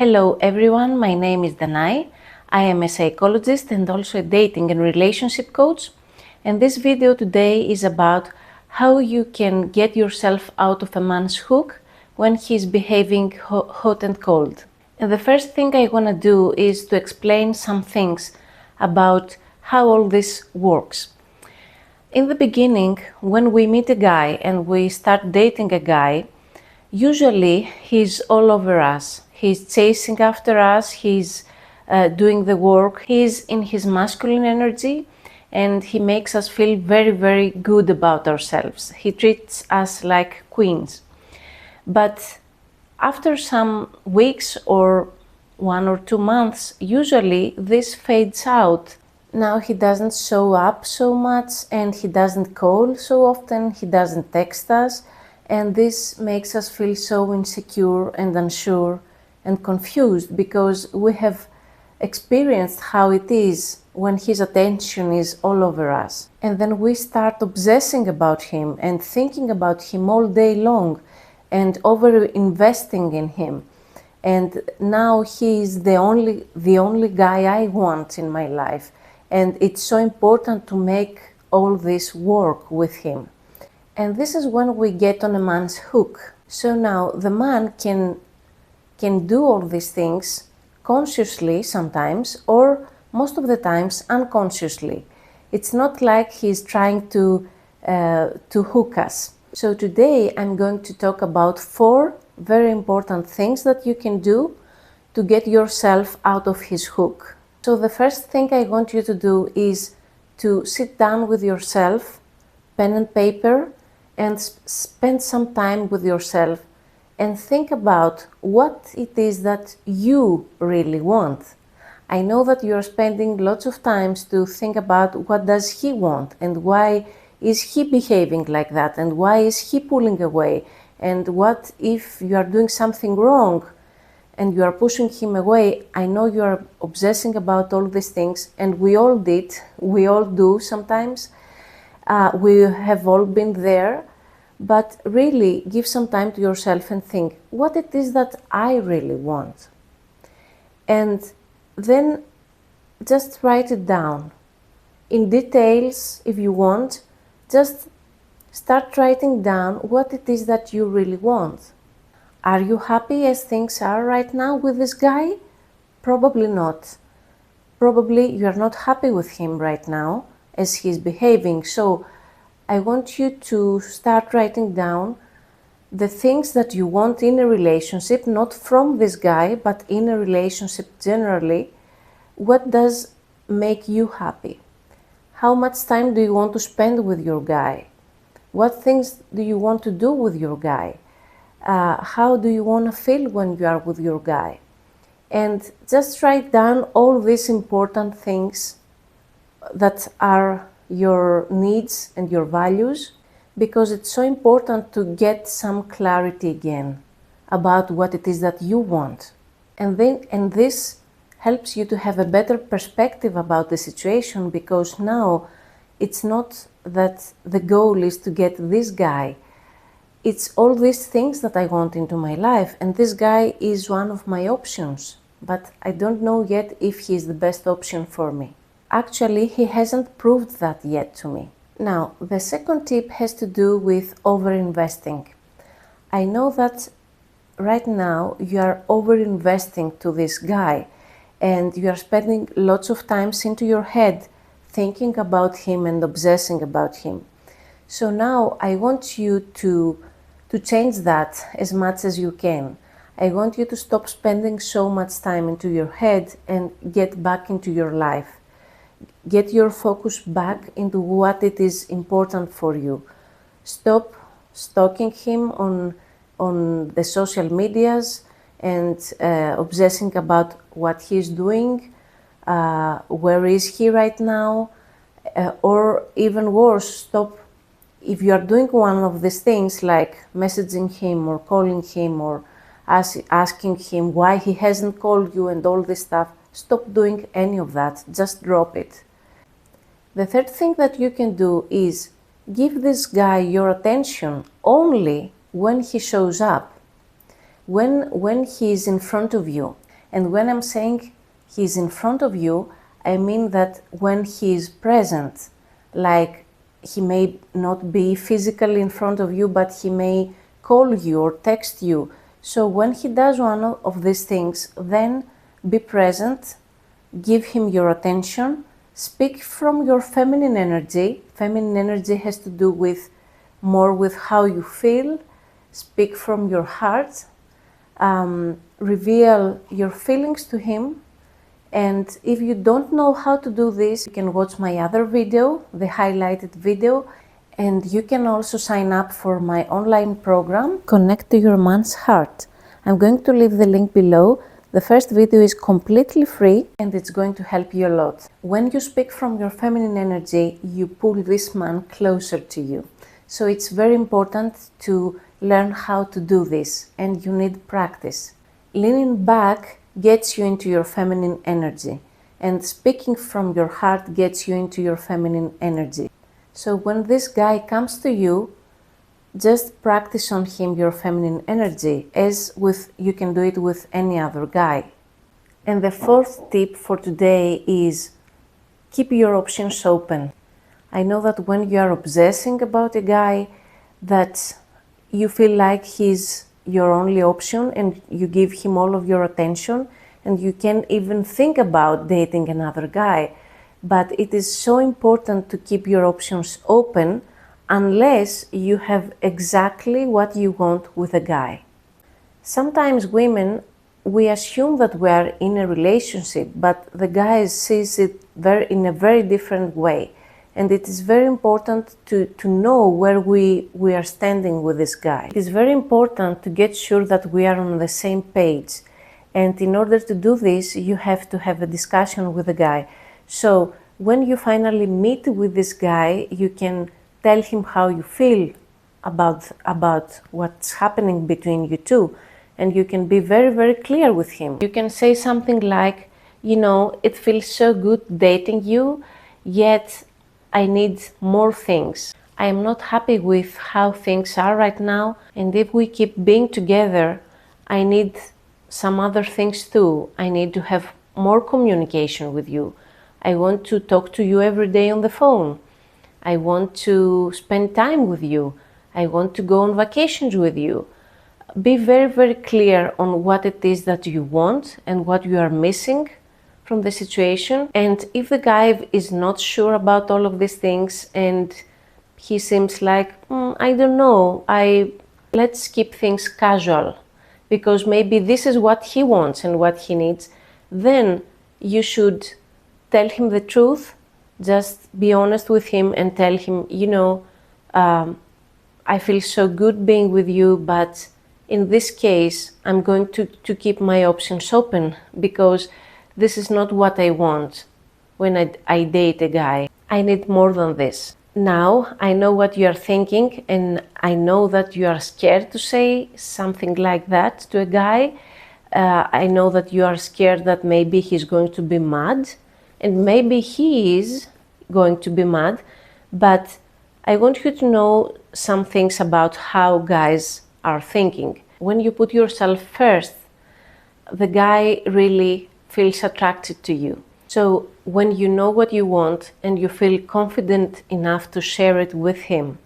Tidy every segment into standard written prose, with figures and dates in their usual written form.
Hello everyone, my name is Danai. I am a psychologist and also a dating and relationship coach. And this video today is about how you can get yourself out of a man's hook when he's behaving hot and cold. And the first thing I want to do is to explain some things about how all this works. In the beginning, when we meet a guy and we start dating a guy, usually he's all over us. He's chasing after us, he's doing the work, he's in his masculine energy, and he makes us feel very, very good about ourselves. He treats us like queens. But after some weeks or 1 or 2 months, usually this fades out. Now he doesn't show up so much and he doesn't call so often, he doesn't text us, and this makes us feel so insecure and unsure and confused because we have experienced how it is when his attention is all over us. And then we start obsessing about him and thinking about him all day long and over-investing in him. And now he is the only guy I want in my life. And it's so important to make all this work with him. And this is when we get on a man's hook. So now the man can do all these things consciously sometimes, or most of the times unconsciously. It's not like he's trying to hook us. So today I'm going to talk about 4 very important things that you can do to get yourself out of his hook. So the first thing I want you to do is to sit down with yourself, pen and paper, and spend some time with yourself and think about what it is that you really want. I know that you're spending lots of time to think about what does he want and why is he behaving like that and why is he pulling away, and what if you are doing something wrong and you are pushing him away. I know you are obsessing about all these things, and we all do sometimes. We have all been there, but really give some time to yourself and think what it is that I really want. And then just write it down. In details, if you want, just start writing down what it is that you really want. Are you happy as things are right now with this guy? Probably not. Probably you are not happy with him right now as he's behaving. So I want you to start writing down the things that you want in a relationship, not from this guy, but in a relationship generally. What does make you happy? How much time do you want to spend with your guy? What things do you want to do with your guy? How do you want to feel when you are with your guy? And just write down all these important things that are your needs and your values, because it's so important to get some clarity again about what it is that you want. And this helps you to have a better perspective about the situation, because now it's not that the goal is to get this guy. It's all these things that I want into my life, and this guy is one of my options, but I don't know yet if he is the best option for me. Actually, he hasn't proved that yet to me. Now, the second tip has to do with over-investing. I know that right now you are over-investing to this guy, and you are spending lots of time into your head thinking about him and obsessing about him. So now I want you to change that as much as you can. I want you to stop spending so much time into your head and get back into your life. Get your focus back into what it is important for you. Stop stalking him on the social medias and obsessing about what he's doing, where is he right now, or even worse, stop. If you are doing one of these things like messaging him or calling him or asking him why he hasn't called you and all this stuff, stop doing any of that. Just drop it. The third thing that you can do is give this guy your attention only when he shows up, when he is in front of you. And when I'm saying he's in front of you, I mean that when he is present, like he may not be physically in front of you, but he may call you or text you. So when he does one of these things, then be present, give him your attention, speak from your feminine energy. Feminine energy has to do with more with how you feel. Speak from your heart, reveal your feelings to him. And if you don't know how to do this, you can watch my other video, the highlighted video, and you can also sign up for my online program, Connect to Your Man's Heart. I'm going to leave the link below. The first video is completely free and it's going to help you a lot. When you speak from your feminine energy, you pull this man closer to you. So it's very important to learn how to do this, and you need practice. Leaning back gets you into your feminine energy, and speaking from your heart gets you into your feminine energy. So when this guy comes to you, just practice on him your feminine energy, as with you can do it with any other guy. And the fourth tip for today is keep your options open. I know that when you are obsessing about a guy, that you feel like he's your only option and you give him all of your attention, and you can't even think about dating another guy. But it is so important to keep your options open unless you have exactly what you want with a guy. Sometimes women, we assume that we are in a relationship, but the guy sees it in a very different way. And it is very important to know where we are standing with this guy. It is very important to get sure that we are on the same page. And in order to do this, you have to have a discussion with the guy. So when you finally meet with this guy, you can tell him how you feel about what's happening between you two. And you can be very, very clear with him. You can say something like, you know, it feels so good dating you, yet I need more things. I am not happy with how things are right now, and if we keep being together, I need some other things too. I need to have more communication with you. I want to talk to you every day on the phone. I want to spend time with you. I want to go on vacations with you. Be very, very clear on what it is that you want and what you are missing from the situation. And if the guy is not sure about all of these things and he seems like, I don't know, let's keep things casual because maybe this is what he wants and what he needs, then you should tell him the truth. Just be honest with him and tell him, you know, I feel so good being with you, but in this case, I'm going to keep my options open because this is not what I want when I date a guy. I need more than this. Now, I know what you are thinking, and I know that you are scared to say something like that to a guy. I know that you are scared that maybe he's going to be mad, and maybe he is going to be mad, but I want you to know some things about how guys are thinking. When you put yourself first, the guy really feels attracted to you. So when you know what you want and you feel confident enough to share it with him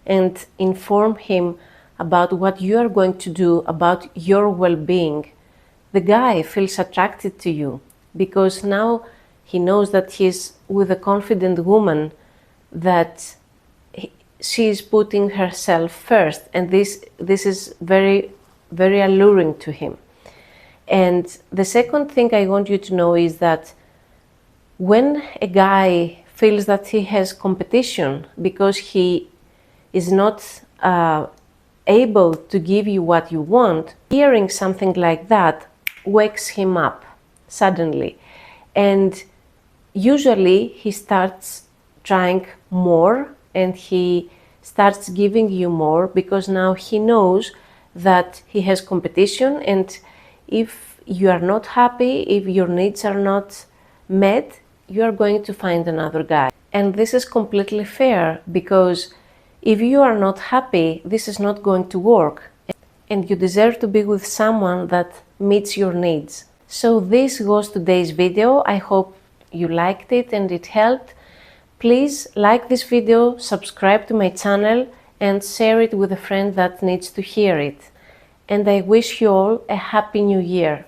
and inform him about what you are going to do about your well-being, the guy feels attracted to you because now he knows that he's with a confident woman, that she is putting herself first, and this is very, very alluring to him. And the second thing I want you to know is that when a guy feels that he has competition because he is not able to give you what you want, hearing something like that wakes him up suddenly. And usually he starts trying more and he starts giving you more because now he knows that he has competition, and if you are not happy, if your needs are not met, you are going to find another guy. And this is completely fair because if you are not happy, this is not going to work, and you deserve to be with someone that meets your needs. So this was today's video. I hope you liked it and it helped. Please like this video, subscribe to my channel and share it with a friend that needs to hear it. And I wish you all a happy new year.